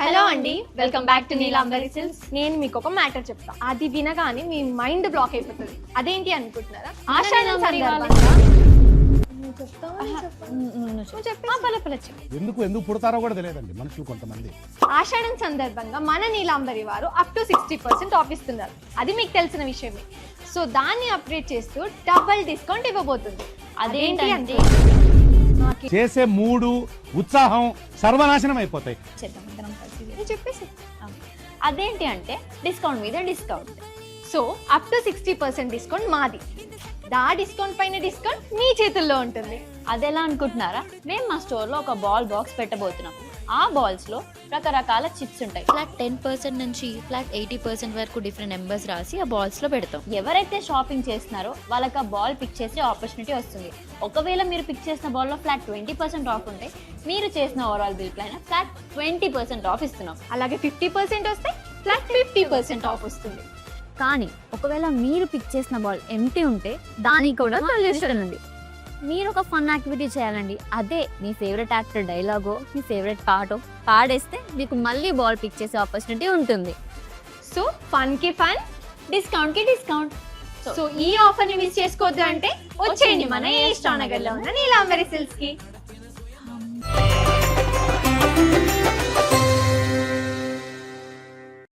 Hello అండి, welcome back to Neelambari silks. నేను మీకు ఒక మ్యాటర్ చెప్తా, అది వినగానే మీ మైండ్ బ్లాక్ అయిపోతుంది. అదేంటి అనుకుంటున్నారా? ఆషాఢం సందర్భంగా ఎందుకు పుడతారో కూడా తెలియదండి మనుషులు కొంతమంది. ఆషాఢం సందర్భంగా మన నీలాంబరి వారు అప్ టు 60% ఆఫ్ ఇస్తున్నారు. అది మీకు తెలిసిన విషయమే. సో దాన్ని అప్డేట్ చేస్తూ డబుల్ డిస్కౌంట్ ఇవ్వబోతుంది. అదేంటి అంటే చేసే మూడు ఉత్సాహం సర్వనాశనం అయిపోతాయి. చెప్పేసి అదేంటి అంటే డిస్కౌంట్ మీద discount. So up to 60% discount మాది. దా డిస్కౌంట్ పైన డిస్కౌంట్ మీ చేతుల్లో ఉంటుంది. అదెలా అనుకుంటున్నారా? మేము మా స్టోర్లో ఒక బాల్ బాక్స్ పెట్టబోతున్నాం. ఆ బాల్స్లో రకరకాల చిప్స్ ఉంటాయి. ఫ్లాట్ 10% నుంచి ఫ్లాట్ 80% వరకు డిఫరెంట్ నెంబర్స్ రాసి ఆ బాల్స్లో పెడతాం. ఎవరైతే షాపింగ్ చేస్తున్నారో వాళ్ళకి ఆ బాల్ పిక్ చేసే ఆపర్చునిటీ వస్తుంది. ఒకవేళ మీరు పిక్ చేసిన బాల్లో ఫ్లాట్ 20% ఆఫ్ ఉంటే మీరు చేసిన ఓవరాల్ బిల్ పైన ఫ్లాట్ 20% ఆఫ్ ఇస్తున్నాం. అలాగే 50% వస్తే ఫ్లాట్ 50% ఆఫ్ వస్తుంది. కానీ ఒకవేళ మీరు పిక్ చేసిన బాల్ ఎంటీ ఉంటే దానికి కూడా సొల్యూషన్ ఉంది. మీరు ఒక ఫన్ యాక్టివిటీ చేయాలండి. అదే మీ ఫేవరెట్ యాక్టర్ డైలాగో మీ ఫేవరెట్ పాటో పాడేస్తే మీకు మళ్ళీ బాల్ పిక్ చేసే ఆపర్చునిటీ ఉంటుంది. సో ఫన్ కి ఫన్, డిస్కౌంట్ కి డిస్కౌంట్. సో ఈ ఆఫర్ ని మిస్ చేసుకోవద్దు అంటే వచ్చేయండి మన ఏ స్టార్ నగర్ లో ఉన్న నీలాంబరి సిల్క్స్ కి.